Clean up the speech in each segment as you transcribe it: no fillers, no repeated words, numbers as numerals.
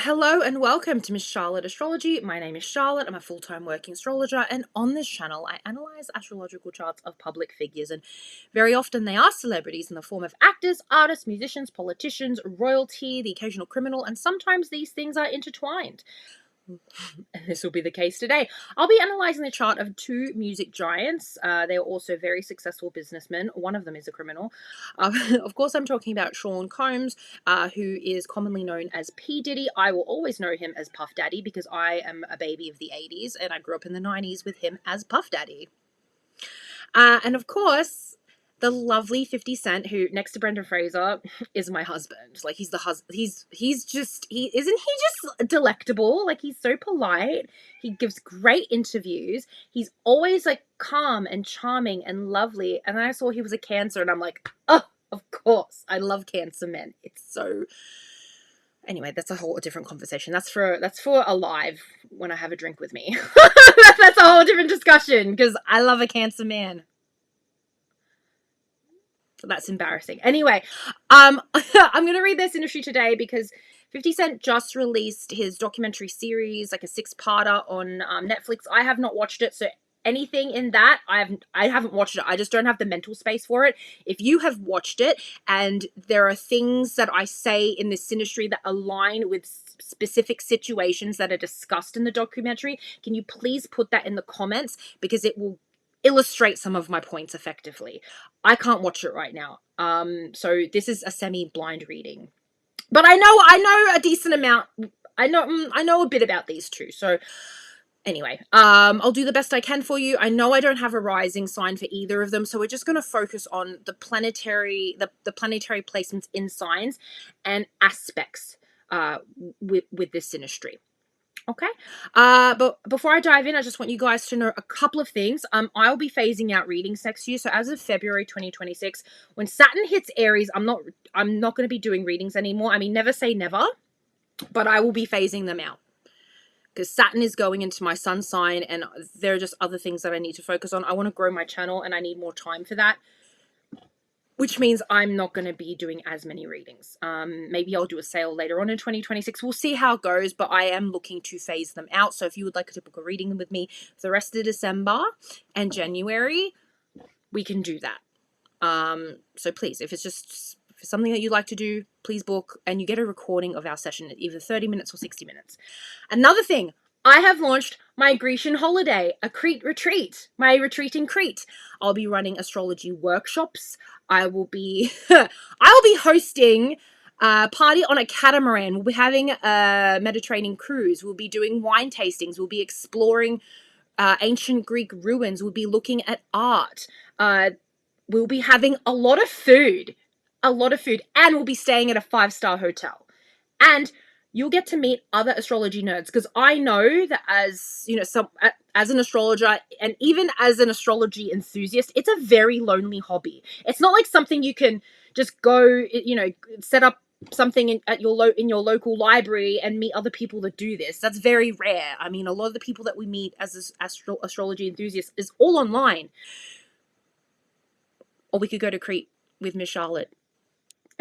Hello and welcome to Miss Charlotte Astrology. My name is Charlotte. I'm a full-time working astrologer, and on this channel I analyze astrological charts of public figures, and very often they are celebrities in the form of actors, artists, musicians, politicians, royalty, the occasional criminal, and sometimes these things are intertwined. And this will be the case today. I'll be analysing the chart of two music giants. They're also very successful businessmen. One of them is a criminal. Of course, I'm talking about Sean Combs, who is commonly known as P. Diddy. I will always know him as Puff Daddy because I am a baby of the 80s and I grew up in the 90s with him as Puff Daddy. And of course, the lovely 50 Cent, who next to Brendan Fraser is my husband. Like, he's the husband. He's just, isn't he just delectable? Like, he's so polite. He gives great interviews. He's always like calm and charming and lovely. And then I saw he was a Cancer and I'm like, oh, of course. I love Cancer men. It's so, anyway, that's a whole different conversation. That's for a live when I have a drink with me. That's a whole different discussion because I love a Cancer man. That's embarrassing. Anyway, I'm going to read their Synastry today because 50 Cent just released his documentary series, like a 6-parter on Netflix. I have not watched it, so anything in that, I haven't watched it. I just don't have the mental space for it. If you have watched it and there are things that I say in this Synastry that align with specific situations that are discussed in the documentary, can you please put that in the comments because it will illustrate some of my points effectively. I can't watch it right now. So this is a semi-blind reading. But I know a decent amount. I know a bit about these two. So anyway, I'll do the best I can for you. I know I don't have a rising sign for either of them, so we're just going to focus on the planetary placements in signs and aspects with this Synastry. Okay, but before I dive in, I just want you guys to know a couple of things. I'll be phasing out readings next year. So as of February 2026, when Saturn hits Aries, I'm not going to be doing readings anymore. I mean, never say never, but I will be phasing them out because Saturn is going into my sun sign, and there are just other things that I need to focus on. I want to grow my channel, and I need more time for that, which means I'm not going to be doing as many readings. Maybe I'll do a sale later on in 2026. We'll see how it goes, but I am looking to phase them out. So if you would like to book a reading with me for the rest of December and January, we can do that. So please, if it's just something that you'd like to do, please book, and you get a recording of our session at either 30 minutes or 60 minutes. Another thing, I have launched my Grecian holiday, a Crete retreat, my retreat in Crete. I'll be running astrology workshops. I will be hosting a party on a catamaran. We'll be having a Mediterranean cruise. We'll be doing wine tastings. We'll be exploring ancient Greek ruins. We'll be looking at art. We'll be having a lot of food, and we'll be staying at a 5-star hotel. And you'll get to meet other astrology nerds, because I know that as an astrologer and even as an astrology enthusiast, it's a very lonely hobby. It's not like something you can just go, set up something in your local library and meet other people that do this. That's very rare. I mean, a lot of the people that we meet as astrology enthusiasts is all online. Or we could go to Crete with Miss Charlotte.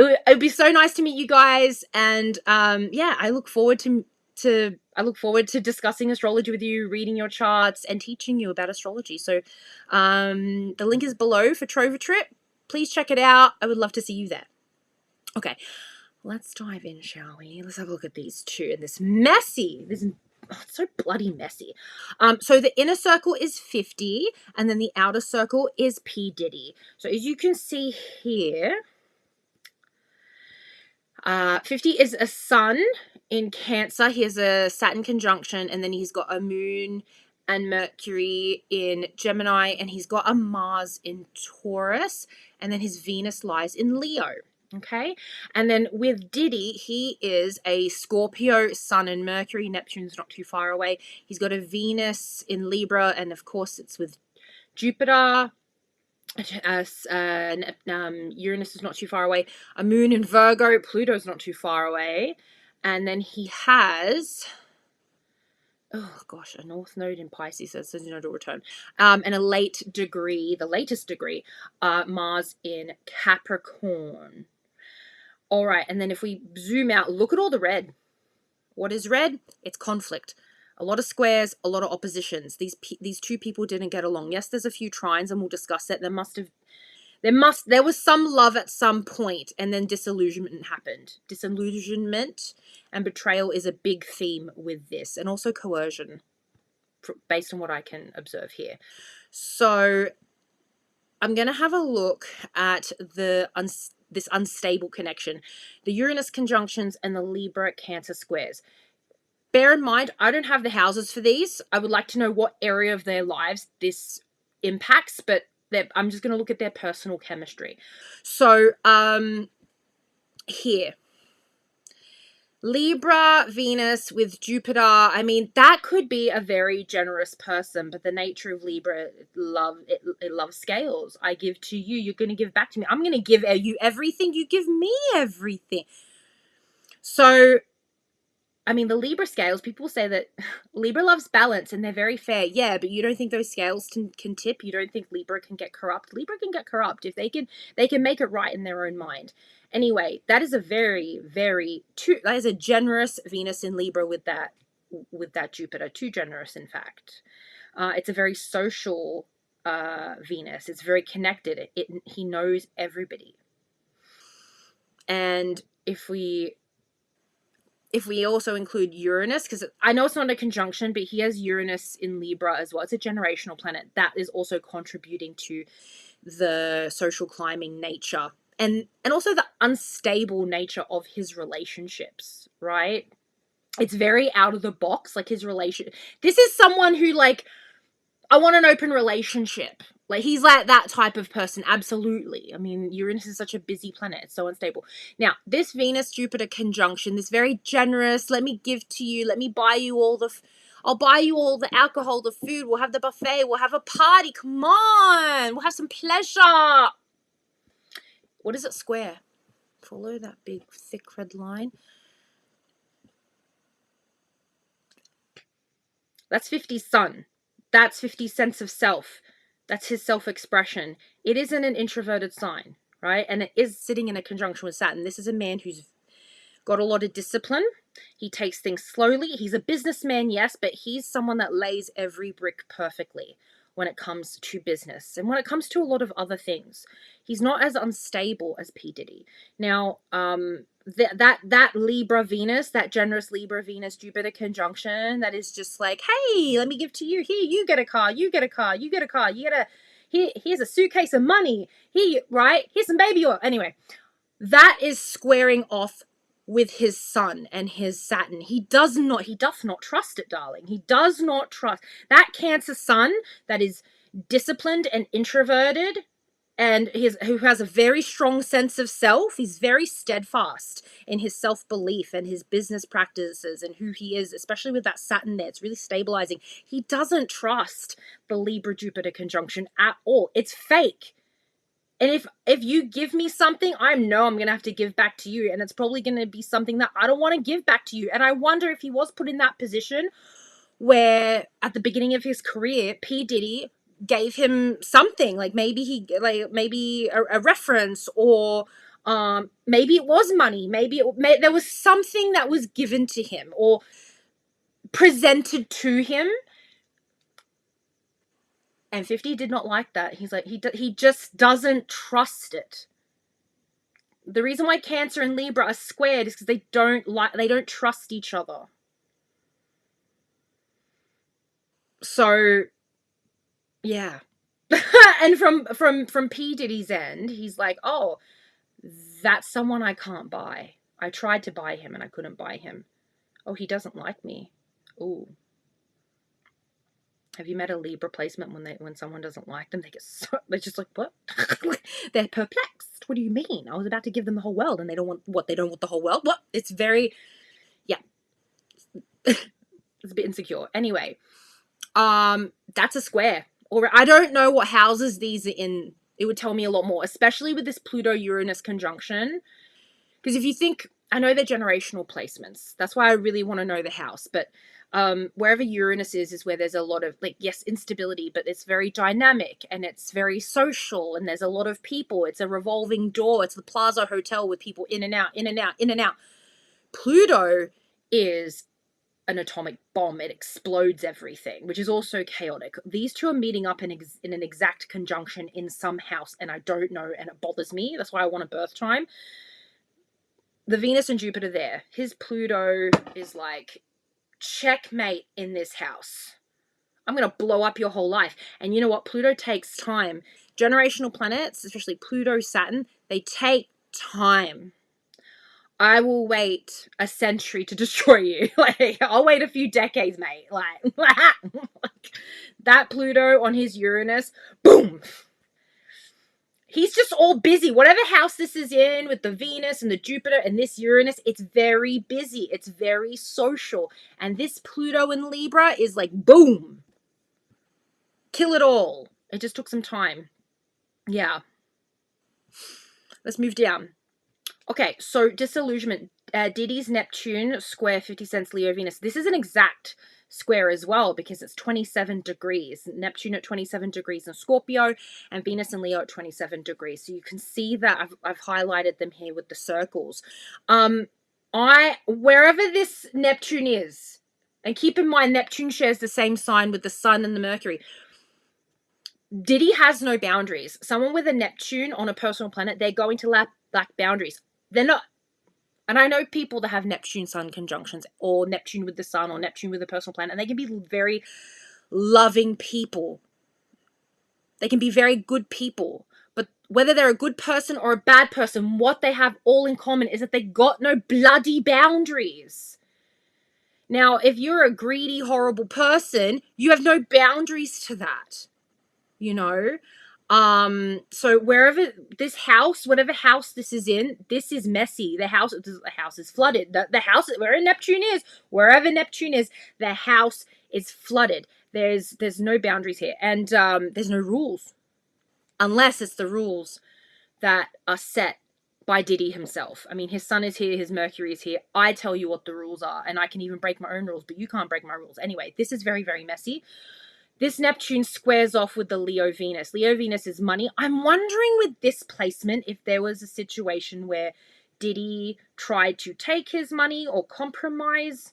It would be so nice to meet you guys, and I look forward to discussing astrology with you, reading your charts, and teaching you about astrology. So the link is below for Trover Trip. Please check it out. I would love to see you there. Okay, let's dive in, shall we? Let's have a look at these two. And it's so bloody messy. So the inner circle is 50, and then the outer circle is P. Diddy. So as you can see here, 50 is a sun in Cancer. He has a Saturn conjunction, and then he's got a moon and Mercury in Gemini, and he's got a Mars in Taurus, and then his Venus lies in Leo. Okay, and then with Diddy, he is a Scorpio, Sun and Mercury. Neptune's not too far away. He's got a Venus in Libra, and of course it's with Jupiter. Uranus is not too far away. A moon in Virgo. Pluto's not too far away. And then he has, a north node in Pisces, so says nodal return. And the latest degree, Mars in Capricorn. All right, and then if we zoom out, look at all the red. What is red? It's conflict. A lot of squares, a lot of oppositions. These two people didn't get along. Yes, there's a few trines, and we'll discuss it. There was some love at some point, and then disillusionment happened. Disillusionment and betrayal is a big theme with this, and also coercion, based on what I can observe here. So I'm going to have a look at this unstable connection, the Uranus conjunctions and the Libra Cancer squares. Bear in mind, I don't have the houses for these. I would like to know what area of their lives this impacts, but I'm just going to look at their personal chemistry. So, here. Libra, Venus with Jupiter. I mean, that could be a very generous person, but the nature of Libra, it loves scales. I give to you, you're going to give back to me. I'm going to give you everything, you give me everything. So, I mean, the Libra scales, people say that Libra loves balance and they're very fair. Yeah, but you don't think those scales can tip? You don't think Libra can get corrupt? Libra can get corrupt if they can make it right in their own mind. Anyway, that is a that is a generous Venus in Libra with that Jupiter. Too generous, in fact. It's a very social Venus. It's very connected. He knows everybody. And if we also include Uranus, because I know it's not a conjunction, but he has Uranus in Libra as well. It's a generational planet. That is also contributing to the social climbing nature and also the unstable nature of his relationships, right? It's very out of the box, like his relation. This is someone who, like, I want an open relationship. Like, he's like that type of person, absolutely. I mean, Uranus is such a busy planet. It's so unstable. Now, this Venus-Jupiter conjunction, this very generous, let me give to you, let me buy you all I'll buy you all the alcohol, the food, we'll have the buffet, we'll have a party, come on, we'll have some pleasure. What is it square? Follow that big, thick red line. That's 50's sun. That's 50's sense of self. That's his self-expression. It isn't an introverted sign, right? And it is sitting in a conjunction with Saturn. This is a man who's got a lot of discipline. He takes things slowly. He's a businessman, yes, but he's someone that lays every brick perfectly when it comes to business and when it comes to a lot of other things. He's not as unstable as P. Diddy. Now, that Libra Venus, that generous Libra Venus Jupiter conjunction, that is just like, hey, let me give to you. Here, you get a car, you get a car, you get a car, you get here's a suitcase of money. Here, right? Here's some baby oil. Anyway, that is squaring off with his sun and his Saturn. He doth not trust it, darling. He does not trust. That Cancer sun that is disciplined and introverted and who has a very strong sense of self. He's very steadfast in his self-belief and his business practices and who he is, especially with that Saturn there. It's really stabilizing. He doesn't trust the Libra-Jupiter conjunction at all. It's fake. And if you give me something, I know I'm going to have to give back to you. And it's probably going to be something that I don't want to give back to you. And I wonder if he was put in that position where at the beginning of his career, P. Diddy gave him something. Like maybe a reference, or maybe it was money. There was something that was given to him or presented to him. And 50 did not like that. He's like, he just doesn't trust it. The reason why Cancer and Libra are squared is because they don't trust each other. So, yeah. And from P. Diddy's end, he's like, oh, that's someone I can't buy. I tried to buy him and I couldn't buy him. Oh, he doesn't like me. Ooh. Have you met a Libra placement when someone doesn't like them? They're just like, what? They're perplexed. What do you mean? I was about to give them the whole world and they don't want what? They don't want the whole world? What? It's very, yeah. It's a bit insecure. Anyway, that's a square. Or I don't know what houses these are in. It would tell me a lot more, especially with this Pluto-Uranus conjunction. Because if you think, I know they're generational placements. That's why I really want to know the house. But wherever Uranus is where there's a lot of, like, yes, instability, but it's very dynamic and it's very social and there's a lot of people. It's a revolving door. It's the Plaza Hotel with people in and out, in and out, in and out. Pluto is an atomic bomb. It explodes everything, which is also chaotic. These two are meeting up in an exact conjunction in some house, and I don't know, and it bothers me. That's why I want a birth time. The Venus and Jupiter there. His Pluto is like, checkmate in this house. I'm going to blow up your whole life. And you know what? Pluto takes time. Generational planets, especially Pluto, Saturn, they take time. I will wait a century to destroy you. Like, I'll wait a few decades, mate. Like, that Pluto on his Uranus, boom. He's just all busy. Whatever house this is in with the Venus and the Jupiter and this Uranus, it's very busy. It's very social. And this Pluto in Libra is like, boom. Kill it all. It just took some time. Yeah. Let's move down. Okay, so Disillusionment. Diddy's Neptune square 50 cents Leo Venus. This is an exact square as well because it's 27 degrees. Neptune at 27 degrees in Scorpio and Venus and Leo at 27 degrees. So you can see that I've highlighted them here with the circles. Wherever this Neptune is, and keep in mind Neptune shares the same sign with the Sun and the Mercury. Diddy has no boundaries. Someone with a Neptune on a personal planet, they're going to lack boundaries. They're not. And I know people that have Neptune-Sun conjunctions, or Neptune with the Sun, or Neptune with a personal planet, and they can be very loving people. They can be very good people. But whether they're a good person or a bad person, what they have all in common is that they got no bloody boundaries. Now, if you're a greedy, horrible person, you have no boundaries to that. You know? So wherever this house, whatever house this is in, this is messy. The house is flooded. The house where Neptune is, wherever Neptune is, the house is flooded. There's no boundaries here, and there's no rules, unless it's the rules that are set by Diddy himself. I mean, his Sun is here, his Mercury is here. I tell you what the rules are, and I can even break my own rules, but you can't break my rules. Anyway, this is very, very messy. This Neptune squares off with the Leo Venus. Leo Venus is money. I'm wondering with this placement if there was a situation where Diddy tried to take his money or compromise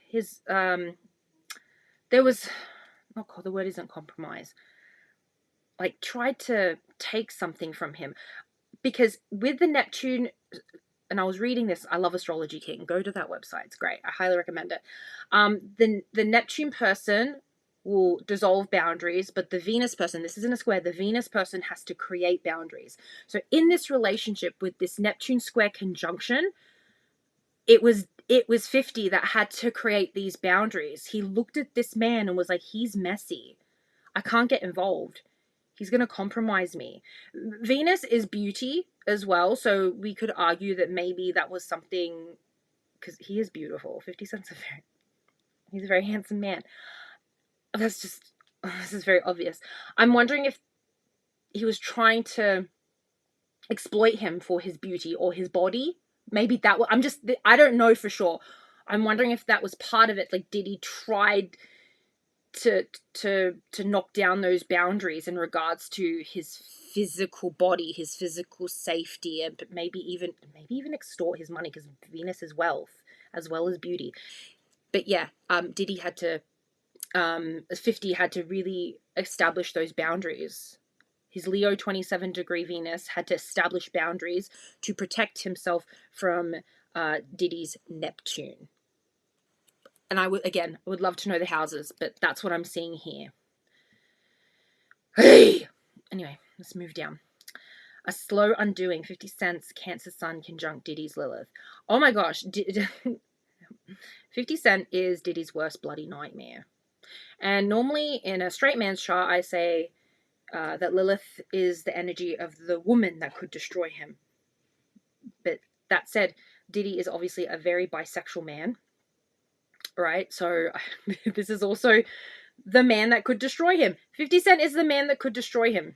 his, the word isn't compromise. Like, tried to take something from him. Because with the Neptune, and I was reading this, I love Astrology King. Go to that website. It's great. I highly recommend it. The Neptune person will dissolve boundaries, but the Venus person, this isn't a square, the Venus person has to create boundaries. So in this relationship with this Neptune square conjunction, it was 50 that had to create these boundaries. He looked at this man and was like, he's messy. I can't get involved. He's going to compromise me. Venus is beauty as well, so we could argue that maybe that was something, because he is beautiful. 50 Cent's he's a very handsome man. This is very obvious. I'm wondering if he was trying to exploit him for his beauty or his body. Maybe that was, I don't know for sure. I'm wondering if that was part of it. Like, Diddy tried to knock down those boundaries in regards to his physical body, his physical safety, and maybe even extort his money, because Venus is wealth as well as beauty. But yeah, Diddy had to 50 had to really establish those boundaries. His Leo 27 degree Venus had to establish boundaries to protect himself from Diddy's Neptune. And I would love to know the houses, but that's what I'm seeing here. Hey! Anyway, let's move down. A slow undoing, 50 Cent's Cancer Sun conjunct Diddy's Lilith. Oh my gosh, 50 Cent is Diddy's worst bloody nightmare. And normally in a straight man's chart, I say that Lilith is the energy of the woman that could destroy him. But that said, Diddy is obviously a very bisexual man, right? So this is also the man that could destroy him. 50 Cent is the man that could destroy him.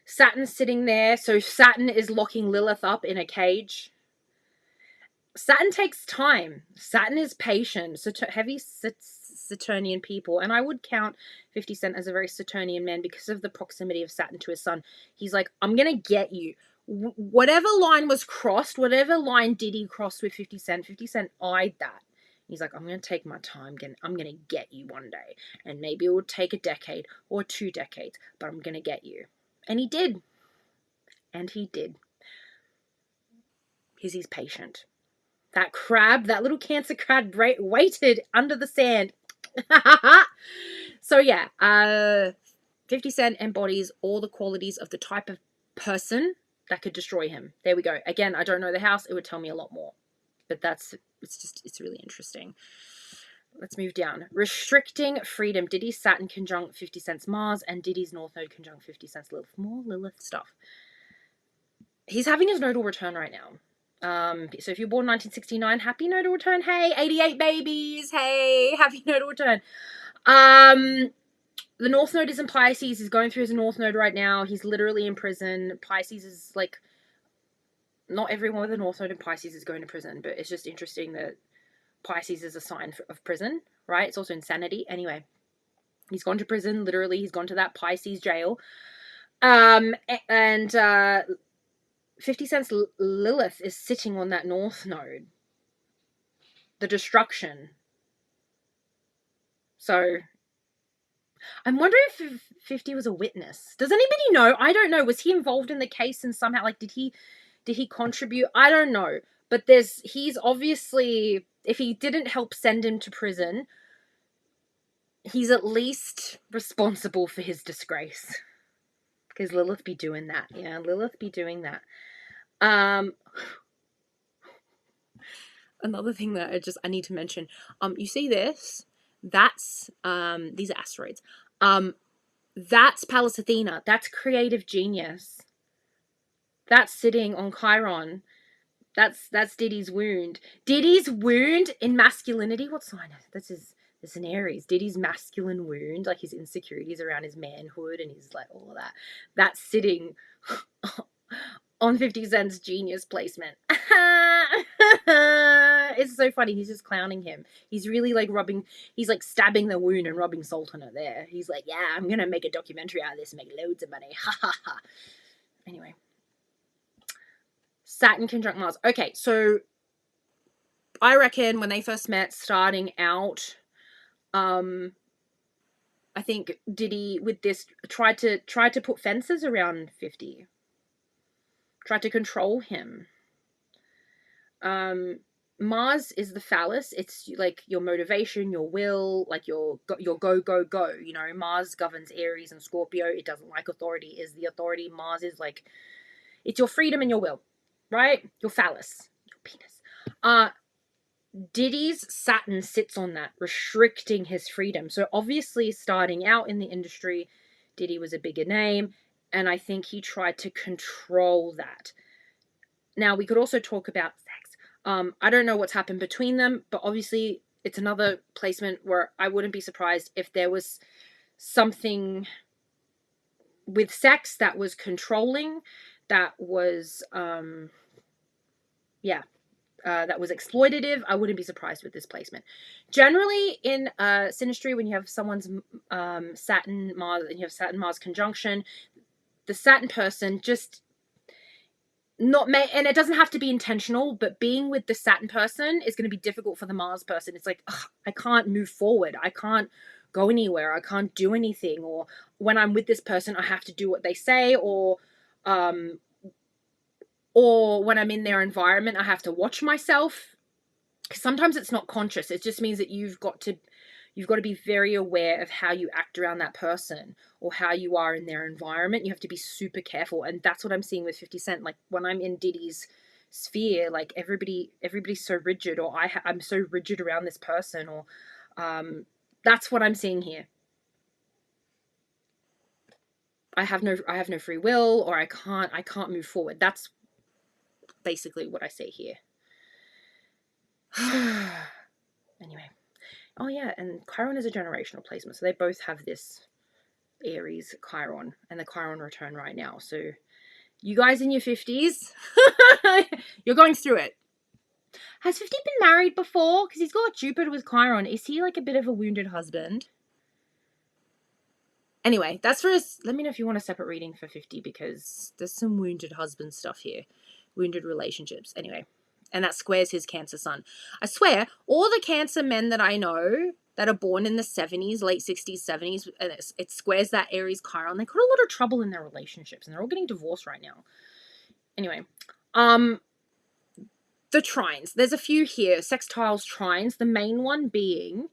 Saturn's sitting there. So Saturn is locking Lilith up in a cage. Saturn takes time. Saturn is patient. Heavy Saturnian people. And I would count 50 Cent as a very Saturnian man because of the proximity of Saturn to his sun. He's like, I'm going to get you whatever line was crossed, whatever line Diddy crossed with 50 Cent, 50 Cent eyed that. He's like, I'm going to take my time. I'm going to get you one day. And maybe it will take a decade or 2 decades, but I'm going to get you. And he did. And he did. Because he's patient. That crab, that little Cancer crab waited under the sand. So yeah, 50 Cent embodies all the qualities of the type of person that could destroy him. There we go. Again, I don't know the house. It would tell me a lot more. But it's really interesting. Let's move down. Restricting freedom. Diddy's Saturn conjunct 50 Cent's Mars, and Diddy's North Node conjunct 50 Cent's Lilith. More Lilith stuff. He's having his nodal return right now. So if you're born 1969, happy nodal return. Hey, 88 babies. Hey, happy nodal return. The North Node is in Pisces. He's going through his North Node right now. He's literally in prison. Pisces is like, not everyone with a North Node in Pisces is going to prison, but it's just interesting that Pisces is a sign of prison, right? It's also insanity. Anyway, he's gone to prison. Literally, he's gone to that Pisces jail. And 50 Cent's Lilith is sitting on that North Node. The destruction. So I'm wondering if 50 was a witness. Does anybody know? I don't know. Was he involved in the case and somehow, like, did he contribute? I don't know. But he's obviously, if he didn't help send him to prison, he's at least responsible for his disgrace. Because Lilith be doing that. Yeah, Lilith be doing that. Another thing that I need to mention. You see this? That's these are asteroids. That's Pallas Athena. That's creative genius. That's sitting on Chiron. That's Diddy's wound. Diddy's wound in masculinity. What sign is this? Is an Aries. Diddy's masculine wound, like his insecurities around his manhood and his like all of that. That's sitting on 50 Cent's genius placement. It's so funny. He's just clowning him. He's really like he's like stabbing the wound and rubbing salt on it there. He's like, yeah, I'm going to make a documentary out of this and make loads of money. Ha ha ha. Anyway. Saturn conjunct Mars. Okay, so I reckon when they first met, starting out, I think Diddy with this tried to put fences around 50. Tried to control him. Mars is the phallus. It's like your motivation, your will, like your go. You know, Mars governs Aries and Scorpio. It doesn't like authority. Is the authority. Mars is like, it's your freedom and your will, right? Your phallus, your penis. Diddy's Saturn sits on that, restricting his freedom. So obviously, starting out in the industry, Diddy was a bigger name, and I think he tried to control that. Now, we could also talk about sex. I don't know what's happened between them, but obviously it's another placement where I wouldn't be surprised if there was something with sex that was controlling, that was, that was exploitative. I wouldn't be surprised with this placement. Generally, in Synastry, when you have someone's Saturn Mars and you have Saturn Mars conjunction, the Saturn person just and it doesn't have to be intentional, but being with the Saturn person is going to be difficult for the Mars person. It's like, I can't move forward. I can't go anywhere. I can't do anything. Or when I'm with this person, I have to do what they say, or when I'm in their environment, I have to watch myself. Sometimes it's not conscious. It just means that you've got to be very aware of how you act around that person or how you are in their environment. You have to be super careful. And that's what I'm seeing with 50 Cent. Like when I'm in Diddy's sphere, like everybody's so rigid, or I'm so rigid around this person, or that's what I'm seeing here. I have no free will, or I can't move forward. That's basically what I see here. Anyway. Oh yeah, and Chiron is a generational placement, so they both have this Aries Chiron, and the Chiron return right now. So you guys in your 50s, you're going through it. Has 50 been married before? Because he's got Jupiter with Chiron. Is he like a bit of a wounded husband? Anyway, that's for us. Let me know if you want a separate reading for 50, because there's some wounded husband stuff here. Wounded relationships. Anyway, and that squares his Cancer sun. I swear, all the Cancer men that I know that are born in the 70s, late 60s, 70s, and it squares that Aries Chiron, they got a lot of trouble in their relationships, and they're all getting divorced right now. Anyway, the trines. There's a few here. Sextiles, trines. The main one being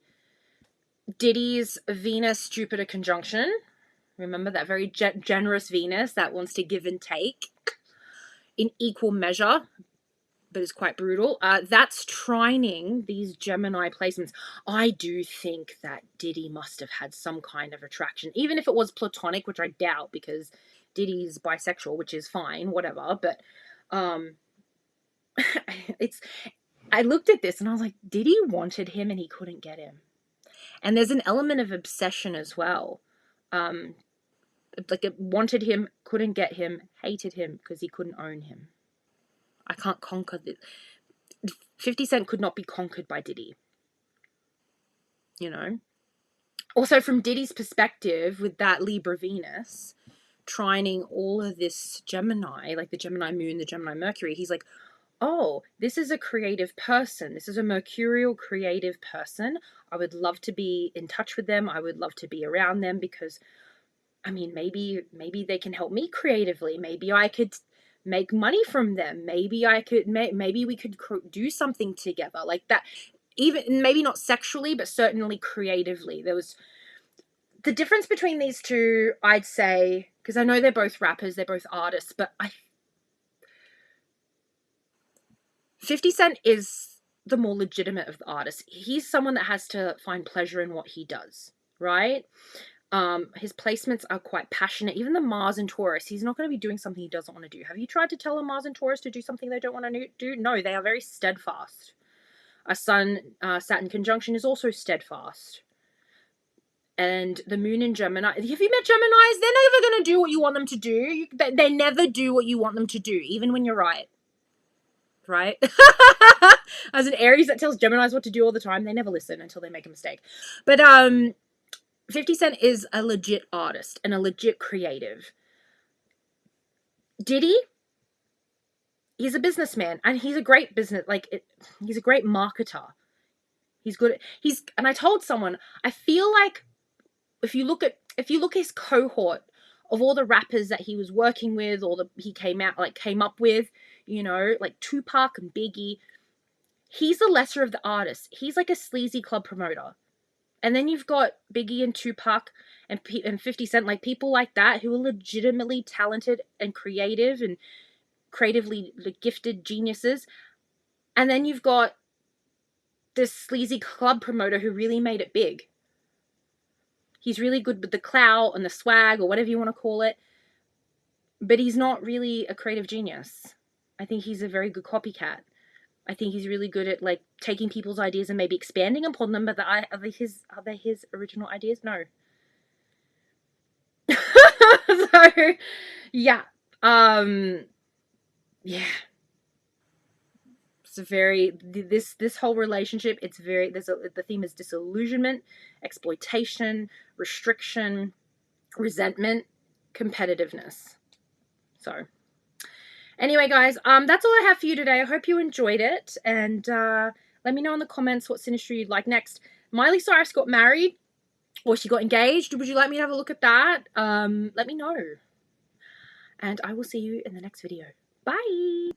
Diddy's Venus-Jupiter conjunction. Remember that very generous Venus that wants to give and take in equal measure, but is quite brutal. That's trining these Gemini placements. I do think that Diddy must have had some kind of attraction, even if it was platonic, which I doubt, because Diddy's bisexual, which is fine, whatever. But I looked at this and I was like, Diddy wanted him and he couldn't get him. And there's an element of obsession as well. Like it wanted him, couldn't get him, hated him because he couldn't own him. I can't conquer this. 50 Cent could not be conquered by Diddy. You know? Also, from Diddy's perspective, with that Libra Venus, trining all of this Gemini, like the Gemini Moon, the Gemini Mercury, he's like, oh, this is a creative person. This is a mercurial creative person. I would love to be in touch with them. I would love to be around them because, I mean, maybe they can help me creatively. Maybe I could make money from them. Maybe we could do something together like that. Even maybe not sexually, but certainly creatively. There was the difference between these two, I'd say, because I know they're both rappers, they're both artists, but 50 Cent is the more legitimate of the artists. He's someone that has to find pleasure in what he does, right? His placements are quite passionate. Even the Mars and Taurus, he's not going to be doing something he doesn't want to do. Have you tried to tell a Mars and Taurus to do something they don't want to do? No, they are very steadfast. A Sun Saturn conjunction is also steadfast. And the Moon in Gemini. Have you met Geminis? They're never going to do what you want them to do. They never do what you want them to do, even when you're right. Right? As an Aries that tells Geminis what to do all the time, they never listen until they make a mistake. But 50 Cent is a legit artist and a legit creative. Diddy, he's a businessman and he's a great he's a great marketer. He's good at, and I told someone, I feel like if you look at his cohort of all the rappers that he was working with, or he came up with, you know, like Tupac and Biggie, he's the lesser of the artists. He's like a sleazy club promoter. And then you've got Biggie and Tupac and 50 Cent, like people like that who are legitimately talented and creative and creatively gifted geniuses. And then you've got this sleazy club promoter who really made it big. He's really good with the clout and the swag, or whatever you want to call it. But he's not really a creative genius. I think he's a very good copycat. I think he's really good at like taking people's ideas and maybe expanding upon them, but are they his original ideas? No. So yeah. Yeah. It's a very this whole relationship, it's very the theme is disillusionment, exploitation, restriction, resentment, competitiveness. So anyway, guys, that's all I have for you today. I hope you enjoyed it, and let me know in the comments what synastry you'd like next. Miley Cyrus got married, or she got engaged. Would you like me to have a look at that? Let me know, and I will see you in the next video. Bye.